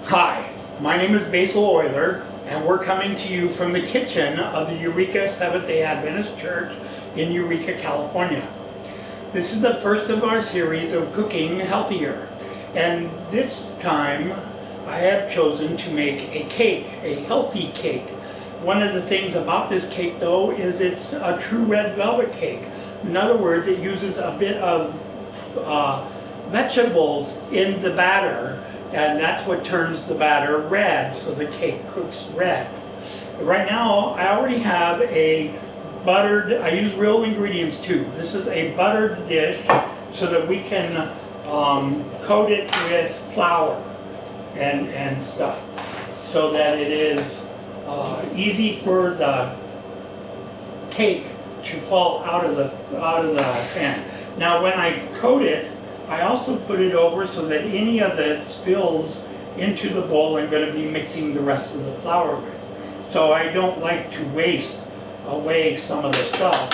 Hi, my name is Basil Euler, and we're coming to you from the kitchen of the Eureka Seventh-day Adventist Church in Eureka, California. This is the first of our series of cooking healthier, and this time I have chosen to make a cake, a healthy cake. One of the things about this cake, though, is it's a true red velvet cake. In other words, it uses a bit of vegetables in the batter, and that's what turns the batter red, so the cake cooks red. Right now, I already have a buttered, I use real ingredients too. This is a buttered dish so that we can coat it with flour and stuff, so that it is easy for the cake to fall out of the pan. Now, when I coat it, I also put it over so that any of the spills into the bowl I'm going to be mixing the rest of the flour with. So I don't like to waste away some of the stuff.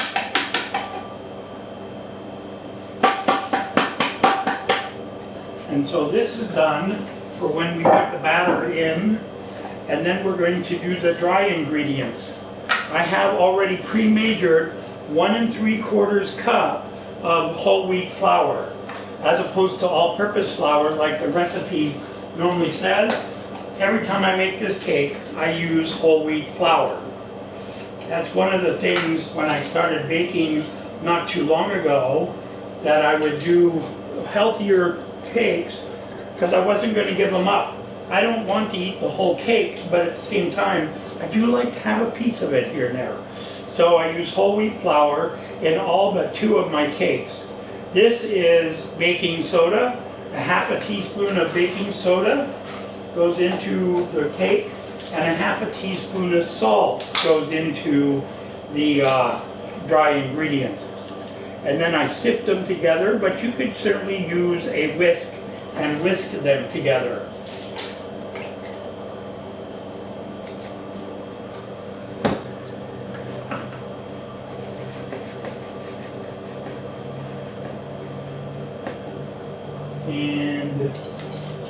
And so this is done for when we put the batter in, and then we're going to do the dry ingredients. I have already pre-measured 1 3/4 cup of whole wheat flour, as opposed to all-purpose flour like the recipe normally says. Every time I make this cake, I use whole wheat flour. That's one of the things when I started baking not too long ago, that I would do healthier cakes because I wasn't going to give them up. I don't want to eat the whole cake, but at the same time, I do like to have a piece of it here and there. So I use whole wheat flour in all but 2 of my cakes. This is baking soda. A half a teaspoon of baking soda goes into the cake, and a half a teaspoon of salt goes into the dry ingredients. And then I sift them together, but you could certainly use a whisk and whisk them together. And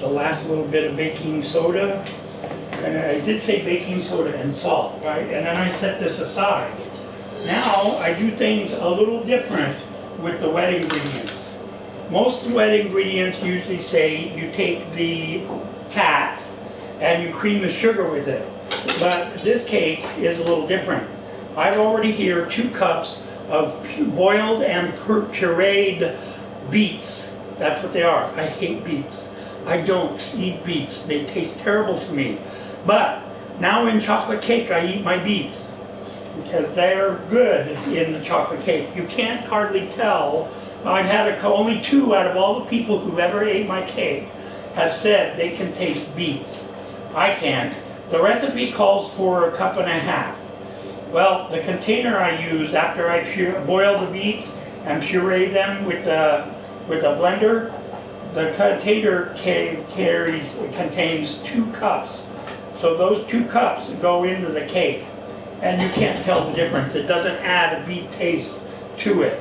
the last little bit of baking soda, and I did say baking soda and salt, right? And then I set this aside. Now I do things a little different with the wet ingredients. Most wet ingredients usually say you take the fat and you cream the sugar with it, but this cake is a little different. I've already here 2 cups of boiled and pureed beets. That's what they are. I hate beets. I don't eat beets. They taste terrible to me. But now in chocolate cake, I eat my beets because they're good in the chocolate cake. You can't hardly tell. I've had only 2 out of all the people who ever ate my cake have said they can taste beets. I can't. The recipe calls for 1.5 cups. Well, the container I use after I boil the beets and puree them with a blender, the container contains 2 cups. So those 2 cups go into the cake, and you can't tell the difference. It doesn't add a beet taste to it.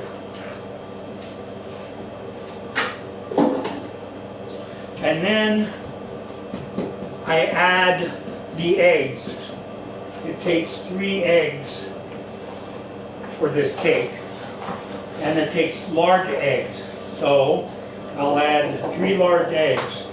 And then I add the eggs. It takes 3 eggs for this cake, and it takes large eggs. So I'll add 3 large eggs.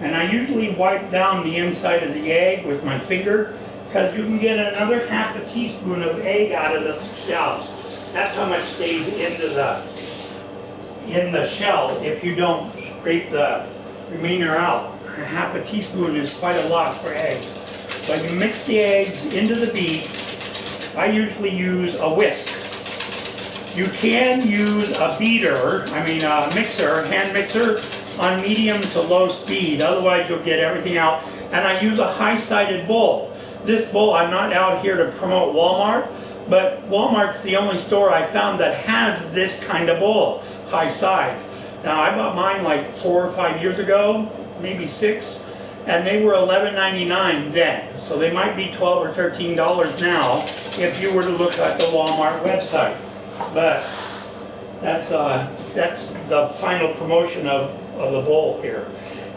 And I usually wipe down the inside of the egg with my finger, because you can get another half a teaspoon of egg out of the shell. That's how much stays in the shell if you don't scrape the remainder out. A half a teaspoon is quite a lot for eggs. So you mix the eggs into the beets. I usually use a whisk. You can use a beater, a mixer, hand mixer, on medium to low speed. Otherwise you'll get everything out. And I use a high-sided bowl. this bowl, I'm not out here to promote Walmart, but Walmart's the only store I found that has this kind of bowl, high side. Now I bought mine like 4 or 5 years ago, maybe 6, and they were $11.99 then. So they might be $12 or $13 now if you were to look at the Walmart website. But that's the final promotion of the bowl here.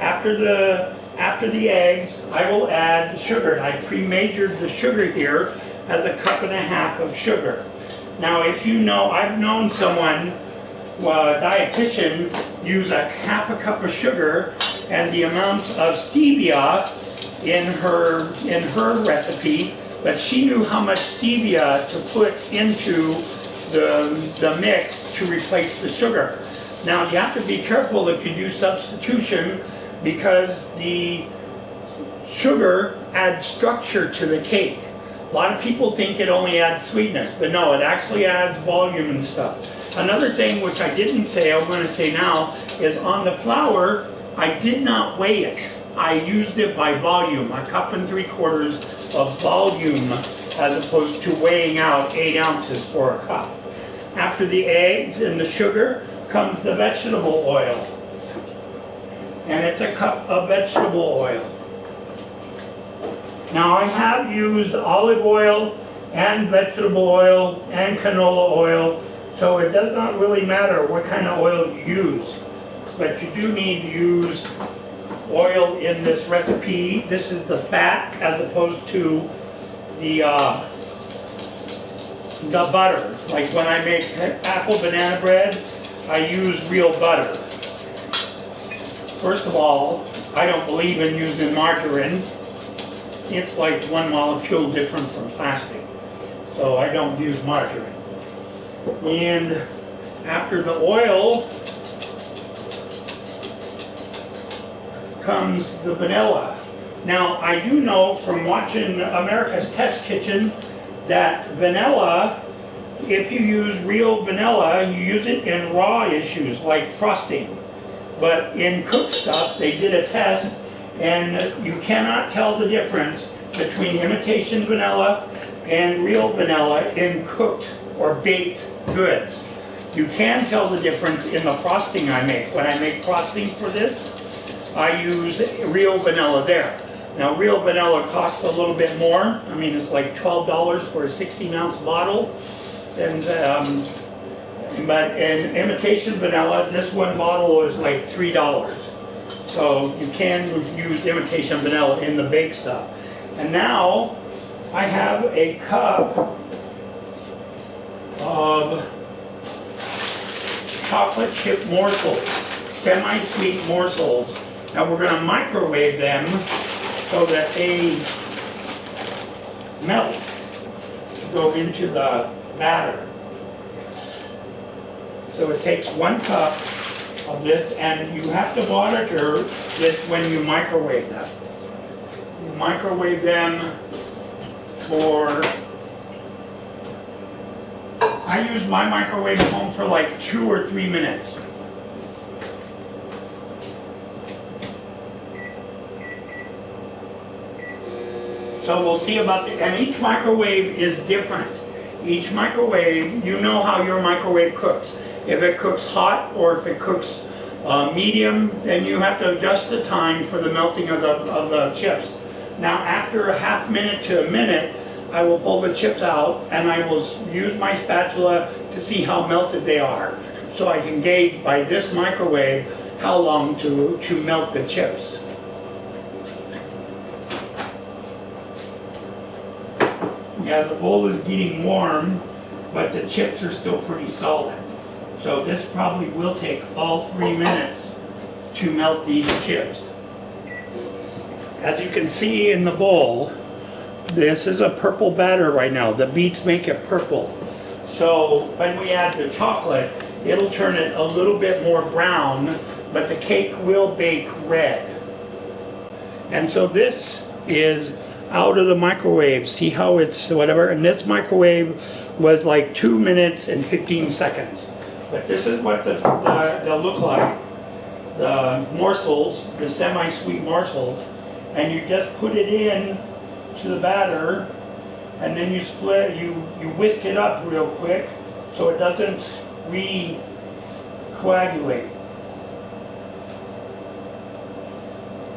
After the eggs, I will add sugar. I pre-measured the sugar here as 1.5 cups of sugar. Now, if you know, I've known someone, a dietitian, use 1/2 cup of sugar and the amount of stevia in her recipe, but she knew how much stevia to put into the mix to replace the sugar. Now, you have to be careful if you do substitution, because the sugar adds structure to the cake. A lot of people think it only adds sweetness, but no, it actually adds volume and stuff. Another thing which I didn't say, I'm going to say now, is on the flour, I did not weigh it. I used it by volume, 1 3/4 cups of volume, as opposed to weighing out 8 ounces for a cup. After the eggs and the sugar comes the vegetable oil. And it's 1 cup of vegetable oil. Now I have used olive oil and vegetable oil and canola oil, so it does not really matter what kind of oil you use. But you do need to use oil in this recipe. This is the fat as opposed to the butter. Like when I make apple banana bread, I use real butter. First of all, I don't believe in using margarine. It's like one molecule different from plastic. So I don't use margarine. And after the oil comes the vanilla. Now, I do know from watching America's Test Kitchen that vanilla, if you use real vanilla, you use it in raw issues like frosting. But in cooked stuff, they did a test, and you cannot tell the difference between imitation vanilla and real vanilla in cooked or baked goods. You can tell the difference in the frosting I make. When I make frosting for this, I use real vanilla there. Now, real vanilla costs a little bit more. I mean, it's like $12 for a 16-ounce bottle. And but in imitation vanilla, this one bottle is like $3. So you can use imitation vanilla in the baked stuff. And now I have a cup of chocolate chip morsels, semi-sweet morsels. Now we're going to microwave them so that they melt to go into the batter. So it takes 1 cup of this, and you have to monitor this when you microwave them. You microwave them for, I use my microwave at home for like 2 or 3 minutes. So we'll see about the, and each microwave is different. Each microwave, you know how your microwave cooks. If it cooks hot or if it cooks medium, then you have to adjust the time for the melting of the chips. Now after a half minute to a minute, I will pull the chips out and I will use my spatula to see how melted they are. So I can gauge by this microwave how long to melt the chips. Yeah, the bowl is getting warm, but the chips are still pretty solid. So this probably will take all 3 minutes to melt these chips. As you can see in the bowl, this is a purple batter right now. The beets make it purple. So when we add the chocolate, it'll turn it a little bit more brown, but the cake will bake red. And so this is out of the microwave. See how it's whatever? And this microwave was like 2 minutes and 15 seconds. But this is what they'll look like. The morsels, the semi-sweet morsels, and you just put it in to the batter, and then you split, you whisk it up real quick so it doesn't re-coagulate.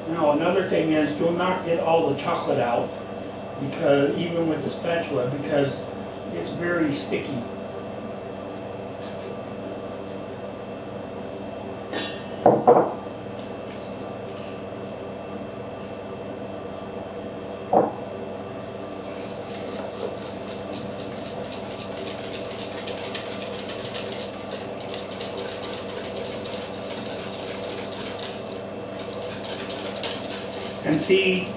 Now another thing is, do not get all the chocolate out, because even with the spatula, because it's very sticky. And see,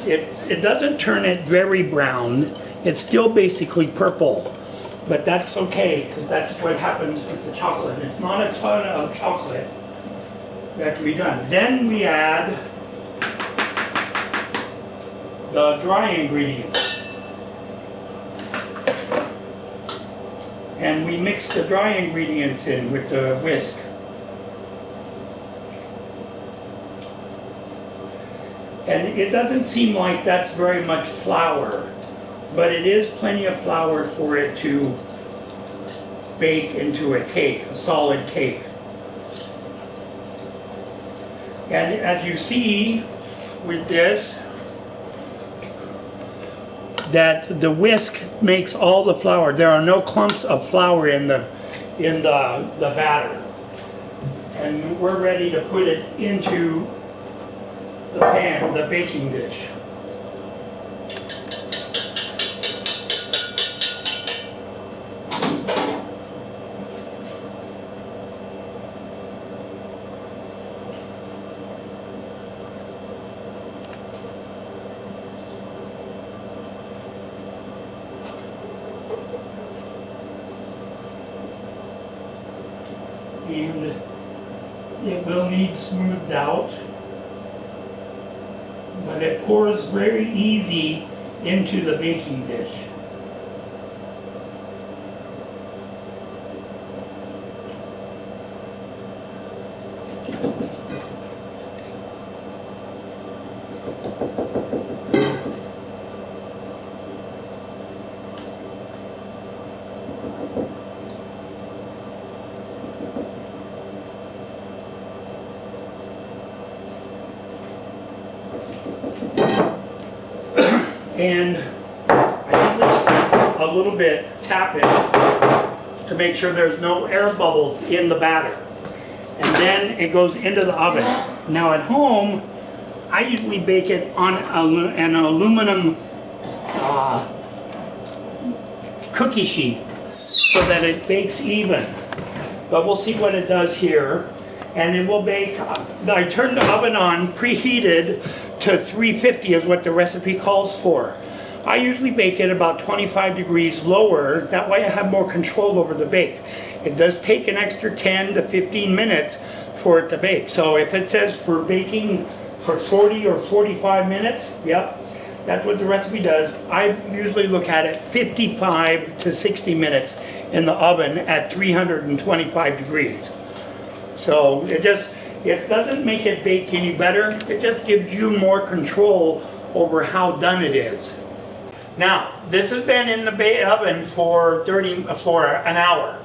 it doesn't turn it very brown. It's still basically purple, but that's okay, because that's what happens with the chocolate. It's not a ton of chocolate that can be done. Then we add the dry ingredients. And we mix the dry ingredients in with the whisk. And it doesn't seem like that's very much flour, but it is plenty of flour for it to bake into a cake, a solid cake. And as you see with this, that the whisk makes all the flour. There are no clumps of flour in the batter. And we're ready to put it into the pan, the baking dish. And it will need smoothed out, but it pours very easy into the baking dish. And I do this a little bit, tap it to make sure there's no air bubbles in the batter. And then it goes into the oven. Now at home, I usually bake it on an aluminum cookie sheet so that it bakes even. But we'll see what it does here. And it will bake, I turned the oven on, preheated to 350 is what the recipe calls for. I usually bake it about 25 degrees lower, that way I have more control over the bake. It does take an extra 10 to 15 minutes for it to bake. So if it says for baking for 40 or 45 minutes, yep, that's what the recipe does. I usually look at it 55 to 60 minutes in the oven at 325 degrees. So it doesn't make it bake any better. It just gives you more control over how done it is. Now, this has been in the oven for an hour.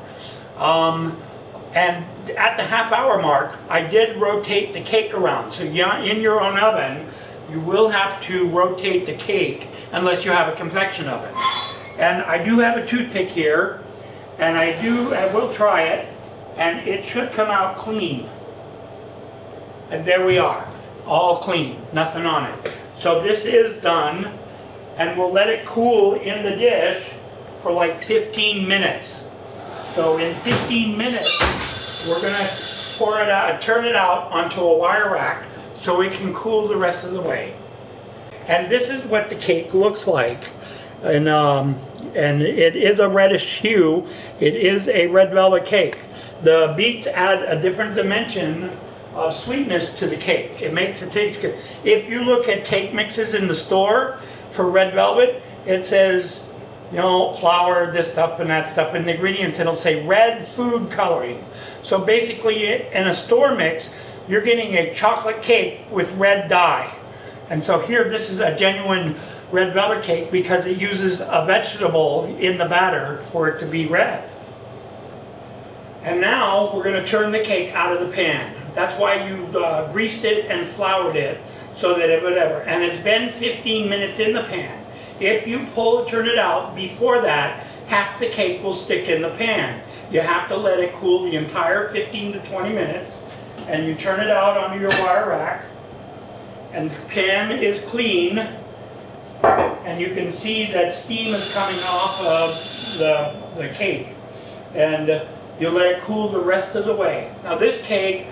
And at the half-hour mark, I did rotate the cake around. So yeah, in your own oven, you will have to rotate the cake unless you have a convection oven. And I do have a toothpick here, and I will try it, and it should come out clean. And there we are, all clean, nothing on it. So this is done, and we'll let it cool in the dish for like 15 minutes. So in 15 minutes, we're gonna pour it out, turn it out onto a wire rack so it can cool the rest of the way. And this is what the cake looks like. And it is a reddish hue. It is a red velvet cake. The beets add a different dimension of sweetness to the cake. It makes it taste good. If you look at cake mixes in the store for red velvet, it says, you know, flour, this stuff and that stuff, and the ingredients, it'll say red food coloring. So basically in a store mix, you're getting a chocolate cake with red dye. And so here, this is a genuine red velvet cake because it uses a vegetable in the batter for it to be red. And now we're going to turn the cake out of the pan. That's why you greased it and floured it so that it would ever. And it's been 15 minutes in the pan. If you turn it out before that, half the cake will stick in the pan. You have to let it cool the entire 15 to 20 minutes. And you turn it out onto your wire rack. And the pan is clean. And you can see that steam is coming off of the cake. And you let it cool the rest of the way. Now this cake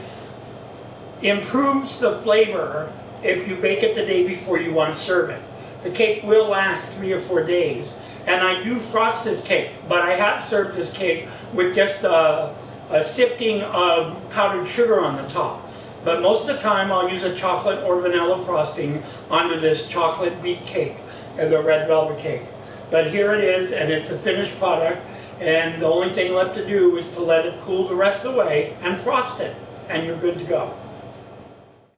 improves the flavor if you bake it the day before you want to serve it. The cake will last 3 or 4 days. And I do frost this cake, but I have served this cake with just a sifting of powdered sugar on the top. But most of the time I'll use a chocolate or vanilla frosting onto this chocolate beet cake, the red velvet cake. But here it is, and it's a finished product, and the only thing left to do is to let it cool the rest of the way and frost it, and you're good to go.